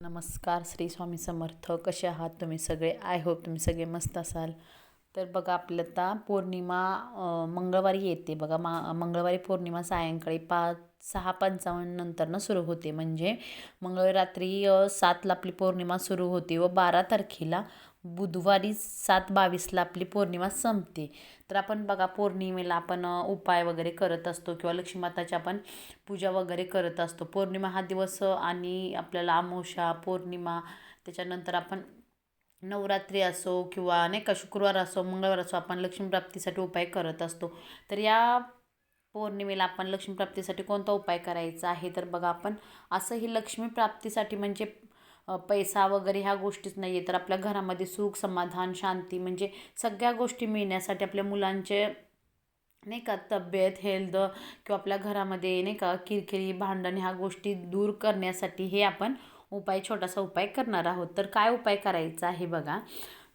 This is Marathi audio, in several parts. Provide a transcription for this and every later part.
नमस्कार. श्री स्वामी समर्थ. कसे आहात तुम्ही सगळे? आय होप तुम्ही सगळे मस्त असाल. तर बघा, आपलं आता पौर्णिमा मंगळवारी येते बघा. मंगळवारी पौर्णिमा सायंकाळी 6:55 नंतरनं सुरू होते. म्हणजे मंगळवारी रात्री 7ला आपली पौर्णिमा सुरू होते व 12 तारखेला बुधवारी 7:22ला आपली पौर्णिमा संपते. तर आपण बघा, पौर्णिमेला आपण उपाय वगैरे करत असतो किंवा लक्ष्मी माताची आपण पूजा वगैरे करत असतो. पौर्णिमा हा दिवस आणि आपल्याला अमावस्या, पौर्णिमा, त्याच्यानंतर आपण नवरात्री असो किंवा नाही का शुक्रवार असो, मंगळवार असो, आपण लक्ष्मीप्राप्तीसाठी उपाय करत असतो. तर या पौर्णिमेला आपण लक्ष्मीप्राप्तीसाठी कोणता उपाय करायचा आहे? तर बघा, आपण असं ही लक्ष्मीप्राप्तीसाठी म्हणजे पैसा वगैरे ह्या गोष्टीच नाही आहे, तर आपल्या घरामध्ये सुख, समाधान, शांती म्हणजे सगळ्या गोष्टी मिळण्यासाठी, आपल्या मुलांचे नाही का तब्येत, हेल्थ किंवा आपल्या घरामध्ये नाही का किरकिरी, भांडण ह्या गोष्टी दूर करण्यासाठी हे आपण छोटासा उपाय करणार आहोत. तर काय उपाय करायचा आहे बघा.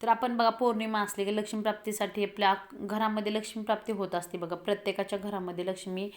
तर आपण बघा, पौर्णिमा असली की लक्ष्मीप्राप्तीसाठी आपल्या घरामध्ये लक्ष्मीप्राप्ती होत असते बघा. प्रत्येकाच्या घरामध्ये लक्ष्मी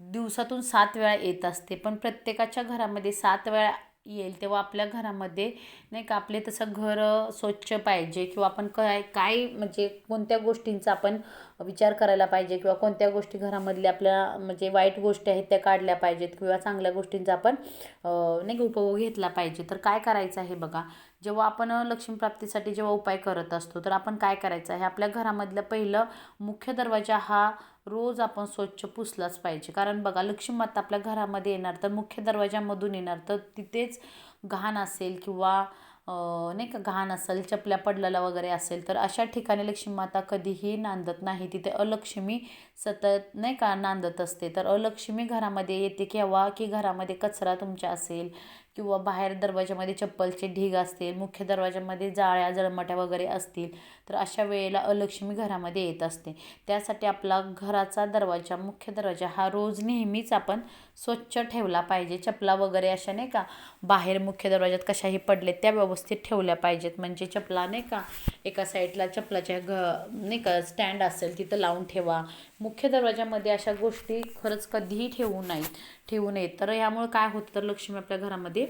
दिवसातून 7 वेळा येत असते, पण प्रत्येकाच्या घरामध्ये 7 वेळा येईल तेव्हा आपल्या घरामध्ये नाही का आपले तसं घर स्वच्छ पाहिजे किंवा आपण काय काय म्हणजे कोणत्या गोष्टींचा आपण विचार करायला पाहिजे किंवा कोणत्या गोष्टी घरामधल्या आपल्या म्हणजे वाईट गोष्टी आहेत त्या काढल्या पाहिजेत किंवा चांगल्या गोष्टींचा आपण नाही का उपभोग घेतला पाहिजे. तर काय करायचं आहे बघा, जेव्हा आपण लक्ष्मीप्राप्तीसाठी जेव्हा उपाय करत असतो तर आपण काय करायचं आहे, आपल्या घरामधलं पहिलं मुख्य दरवाजा हा रोज आपण स्वच्छ पुसलाच पाहिजे. कारण बघा, लक्ष्मी माता आपल्या घरामध्ये येणार तर मुख्य दरवाजामधून येणार, तर तिथेच घाण असेल किंवा नाही का घाण असेल, चपल्या पडलेला वगैरे असेल, तर अशा ठिकाणी लक्ष्मी माता कधीही नांदत नाही. तिथे अलक्ष्मी सतत नाही का नांदत असते. तर अलक्ष्मी घरामध्ये येते केव्हा की घरामध्ये कचरा तुमच्या असेल किंवा बाहेर दरवाजामध्ये चप्पलचे ढीग असतील, मुख्य दरवाजामध्ये जाळ्या जळमट्या वगैरे असतील, तर अशा वेळेला अलक्ष्मी घरामध्ये येत असते. त्यासाठी आपला घराचा दरवाजा, मुख्य दरवाजा हा रोज नेहमीच आपण स्वच्छ ठेवला पाहिजे. चपला वगैरे अशा नाही का बाहेर मुख्य दरवाजात कशाही पडले त्या व्यवस्थित ठेवल्या पाहिजेत. म्हणजे चपला नाही का एका साईडला चपलाच्या नाही का स्टँड असेल तिथं लावून ठेवा. मुख्य दरवाजामध्ये अशा गोष्टी खरंच कधीही ठेवू नयेत. तर ह्यामुळे काय होतं, तर लक्ष्मी आपल्या घरामध्ये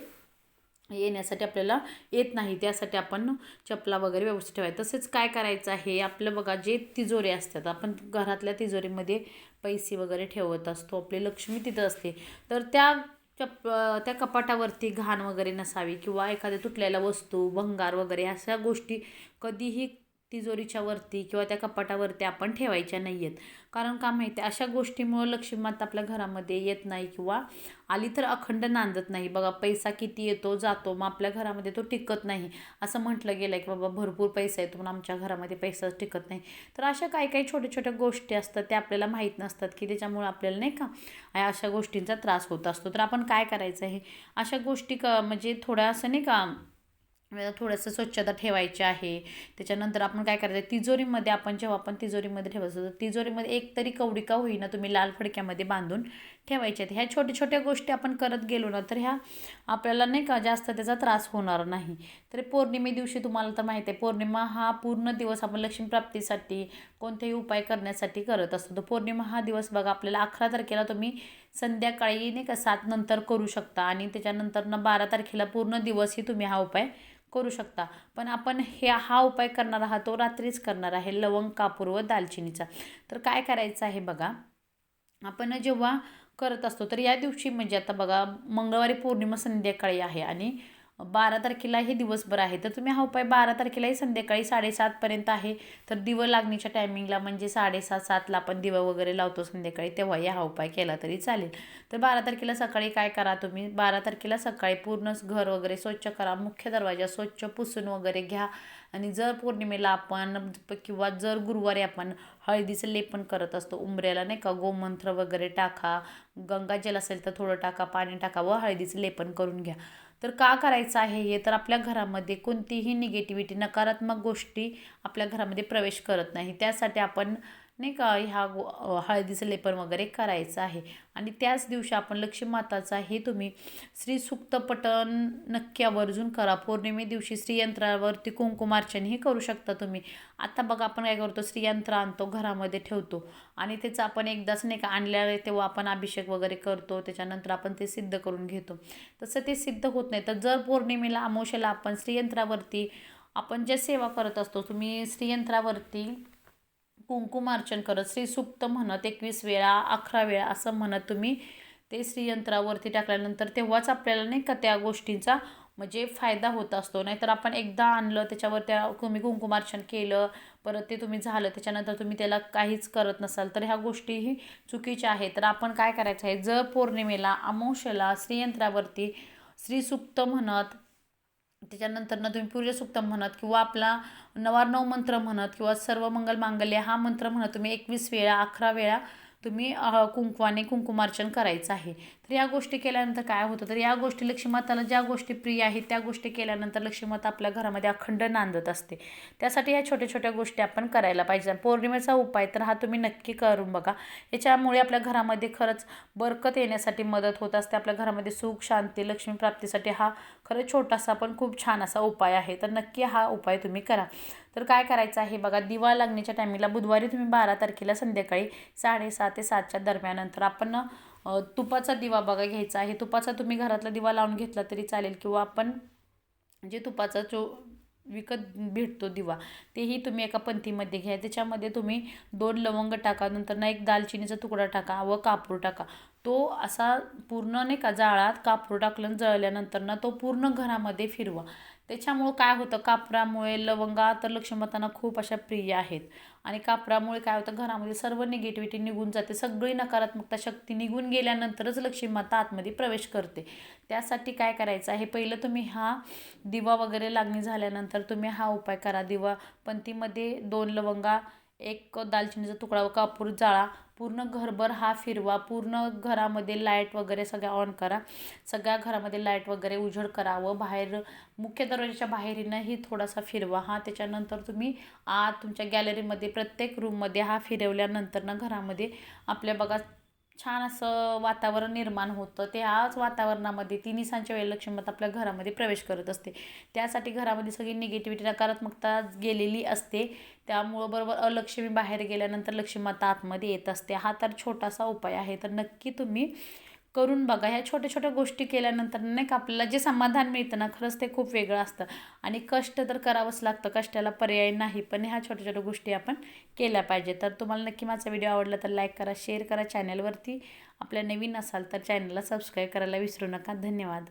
येण्यासाठी आपल्याला येत नाही. त्यासाठी आपण चपला वगैरे व्यवस्थित ठेवायचं. तसेच काय करायचं आहे, आपलं बघा जे तिजोरी असतात, आपण घरातल्या तिजोरीमध्ये पैसे वगैरे ठेवत असतो, आपली लक्ष्मी तिथं असते, तर त्या कपाटावरती घाण वगैरे नसावी किंवा एखाद्या तुटलेल्या वस्तू, भंगार वगैरे अशा गोष्टी कधीही तिजोरीच्या वरती किंवा त्या कपाटावरती आपण ठेवायच्या नाही आहेत. कारण का माहिती आहे, अशा गोष्टीमुळं लक्ष्मी माता आपल्या घरामध्ये येत नाही किंवा आली तर अखंड नांदत नाही. बघा, पैसा किती येतो जातो, मग आपल्या घरामध्ये तो टिकत नाही. असं म्हटलं गेलं की बाबा भरपूर पैसा येतो पण आमच्या घरामध्ये पैसाच टिकत नाही. तर अशा काही काही छोट्या छोट्या गोष्टी असतात त्या आपल्याला माहीत नसतात की त्याच्यामुळे आपल्याला नाही का अशा गोष्टींचा त्रास होत असतो. तर आपण काय करायचं आहे, अशा गोष्टी म्हणजे थोड्यासं नाही का थोडंसं स्वच्छता ठेवायची आहे. त्याच्यानंतर आपण काय करायचं, तिजोरीमध्ये जेव्हा आपण तिजोरीमध्ये ठेवायचं तर तिजोरीमध्ये एक तरी कवडी का होईना तुम्ही लाल फडक्यामध्ये बांधून ठेवायच्या आहेत. ह्या छोट्या छोट्या गोष्टी आपण करत गेलो ना तर ह्या आपल्याला नाही का जास्त त्याचा त्रास होणार नाही. तर पौर्णिमे दिवशी तुम्हाला तर माहिती आहे, पौर्णिमा हा पूर्ण दिवस आपण लक्ष्मीप्राप्तीसाठी कोणतेही उपाय करण्यासाठी करत असतो. तर पौर्णिमा हा दिवस बघा, आपल्याला 11 तारखेला तुम्ही संध्याकाळी नाही का 7 नंतर करू शकता आणि त्याच्यानंतर 12 तारखेला पूर्ण दिवसही तुम्ही हा उपाय करू शकता. पण आपण हा उपाय करणार आहात तो रात्रीच करणार आहे, लवंग, कापूर व दालचिनीचा. तर काय करायचं आहे बघा, आपण जेव्हा करत असतो तर या दिवशी म्हणजे आता बघा, मंगळवारी पौर्णिमा संध्याकाळी आहे आणि 12 तारखेला हे दिवसभर आहे. तर तुम्ही हा उपाय 12 तारखेलाही संध्याकाळी 7:30पर्यंत आहे. तर दिवं लागणीच्या टायमिंगला म्हणजे 7:30-7ला आपण दिवं वगैरे लावतो संध्याकाळी, तेव्हाही हा उपाय केला तरी चालेल. तर 12 तारखेला सकाळी काय करा, तुम्ही 12 तारखेला सकाळी पूर्ण घर वगैरे स्वच्छ करा, मुख्य दरवाजा स्वच्छ पुसून वगैरे घ्या. आणि जर पौर्णिमेला आपण किंवा जर गुरुवारी आपण हळदीचं लेपन करत असतो उंबऱ्याला नाही का, गोमंत्र वगैरे टाका, गंगाजल असेल तर थोडं टाका, पाणी टाका व हळदीचं लेपन करून घ्या. तर का करायचं आहे हे, तर आपल्या घरामध्ये कोणतीही निगेटिव्हिटी, नकारात्मक गोष्टी आपल्या घरामध्ये प्रवेश करत नाही. त्यासाठी आपण नाही का ह्या हळदीचं लेपन वगैरे करायचं आहे. आणि त्याच दिवशी आपण लक्ष्मी माताचा हे तुम्ही श्रीसूक्त पठण नक्की आवर्जून करा. पौर्णिमे दिवशी श्रीयंत्रावरती कुंकुमार्चन हे करू शकता तुम्ही. आता बघा आपण काय करतो, श्रीयंत्र आणतो घरामध्ये ठेवतो आणि त्याचं आपण एकदाच नाही का आणल्यावर तेव्हा आपण अभिषेक वगैरे करतो, त्याच्यानंतर आपण ते सिद्ध करून घेतो. तसं ते सिद्ध होत नाही. तर जर पौर्णिमेला अमावस्येला आपण श्रीयंत्रावरती आपण जे सेवा करत असतो, तुम्ही श्रीयंत्रावरती कुंकुमार्चन करत श्रीसूक्त म्हणत 21 वेळा 11 वेळा असं म्हणत तुम्ही ते श्रीयंत्रावरती टाकल्यानंतर तेव्हाच आपल्याला नाही का त्या गोष्टींचा म्हणजे फायदा होत असतो. नाहीतर आपण एकदा आणलं त्याच्यावर तुम्ही कुंकुमार्चन केलं, परत ते तुम्ही झालं त्याच्यानंतर तुम्ही त्याला काहीच करत नसाल तर ह्या गोष्टीही चुकीच्या आहेत. तर आपण काय करायचं आहे, जर पौर्णिमेला अमावस्येला श्रीयंत्रावरती श्रीसूक्त म्हणत त्याच्यानंतर तुम्ही सूक्त म्हणत किंवा आपला नवार्णव मंत्र म्हणत किंवा सर्व मंगल मांगल्य हा मंत्र म्हणत तुम्ही 21 वेळा 11 वेळा तुम्ही कुंकवाने कुंकुमार्चन करायचं आहे. तर या गोष्टी केल्यानंतर काय होतं, तर या गोष्टी लक्ष्मीमाताला ज्या गोष्टी प्रिय आहेत त्या गोष्टी केल्यानंतर लक्ष्मीमाता आपल्या घरामध्ये अखंड नांदत असते. त्यासाठी ह्या छोट्या छोट्या गोष्टी आपण करायला पाहिजे. पौर्णिमेचा उपाय तर हा तुम्ही नक्की करून बघा. याच्यामुळे आपल्या घरामध्ये खरंच बरकत येण्यासाठी मदत होत असते. आपल्या घरामध्ये सुख शांती लक्ष्मी प्राप्तीसाठी हा खरंच छोटासा पण खूप छान असा उपाय आहे. तर नक्की हा उपाय तुम्ही करा. तर काय करायचं आहे बघा, दिवा लागण्याच्या टायमिंगला बुधवारी तुम्ही 12 तारखेला संध्याकाळी 6:30 ते 7च्या दरम्यानंतर आपण तुपाचा दिवा बघा घ्यायचा आहे. तुपाचा तुम्ही घरातला दिवा लावून घेतला तरी चालेल किंवा आपण जे तुपाचा जो विकत भेटतो दिवा तेही तुम्ही एका पंतीमध्ये घ्या. त्याच्यामध्ये तुम्ही 2 लवंग टाका, नंतर एक दालचिनीचा तुकडा टाका व कापूर टाका. तो असा पूर्ण नाही का जाळात कापूर टाकलं जळल्यानंतर तो पूर्ण घरामध्ये फिरवा. त्याच्यामुळं काय होतं, कापरामुळे लवंगा तर लक्ष्मीमातांना खूप अशा प्रिय आहेत आणि कापरामुळे काय होतं, घरामध्ये सर्व निगेटिव्हिटी निघून जाते. सगळी नकारात्मकता शक्ती निघून गेल्यानंतरच लक्ष्मीमाता आतमध्ये प्रवेश करते. त्यासाठी काय करायचं आहे, पहिलं तुम्ही हा दिवा वगैरे लागणी झाल्यानंतर तुम्ही हा उपाय करा. दिवा पंतीमध्ये 2 लवंगा, 1 दालचिनीचा तुकडा व कापूर जाळा. पूर्ण घरभर हा फिरवा. पूर्ण घरामध्ये लाईट वगैरे सगळ्या ऑन करा. सगळ्या घरामध्ये लाईट वगैरे उजेड करा व बाहेर मुख्य दरवाजाच्या बाहेरीनंही थोडासा फिरवा. त्याच्यानंतर तुम्ही आत तुमच्या गॅलरीमध्ये प्रत्येक रूममध्ये हा फिरवल्यानंतर घरामध्ये आपल्या बघा छान असं वातावरण निर्माण होतं. त्याच वातावरणामध्ये 3 सांच्या वेळेला लक्ष्मीमाता आपल्या घरामध्ये प्रवेश करत असते. त्यासाठी घरामध्ये सगळी निगेटिव्हिटी नकारात्मकता गेलेली असते. त्यामुळं बरोबर अलक्ष्मी बाहेर गेल्यानंतर लक्ष्मीमाता आतमध्ये येत असते. हा तर छोटासा उपाय आहे. तर नक्की तुम्ही करून बघा. ह्या छोट्या छोट्या गोष्टी केल्यानंतर नाही का आपल्याला जे समाधान मिळतं ना, खरंच ते खूप वेगळं असतं. आणि कष्ट तर करावंच लागतं, कष्टाला पर्याय नाही. पण ह्या छोट्या छोट्या गोष्टी आपण केल्या पाहिजे. तर तुम्हाला नक्की माझा व्हिडिओ आवडला तर लाईक करा, शेअर करा. चॅनलवरती आपल्या नवीन असाल तर चॅनलला सबस्क्राईब करायला विसरू नका. धन्यवाद.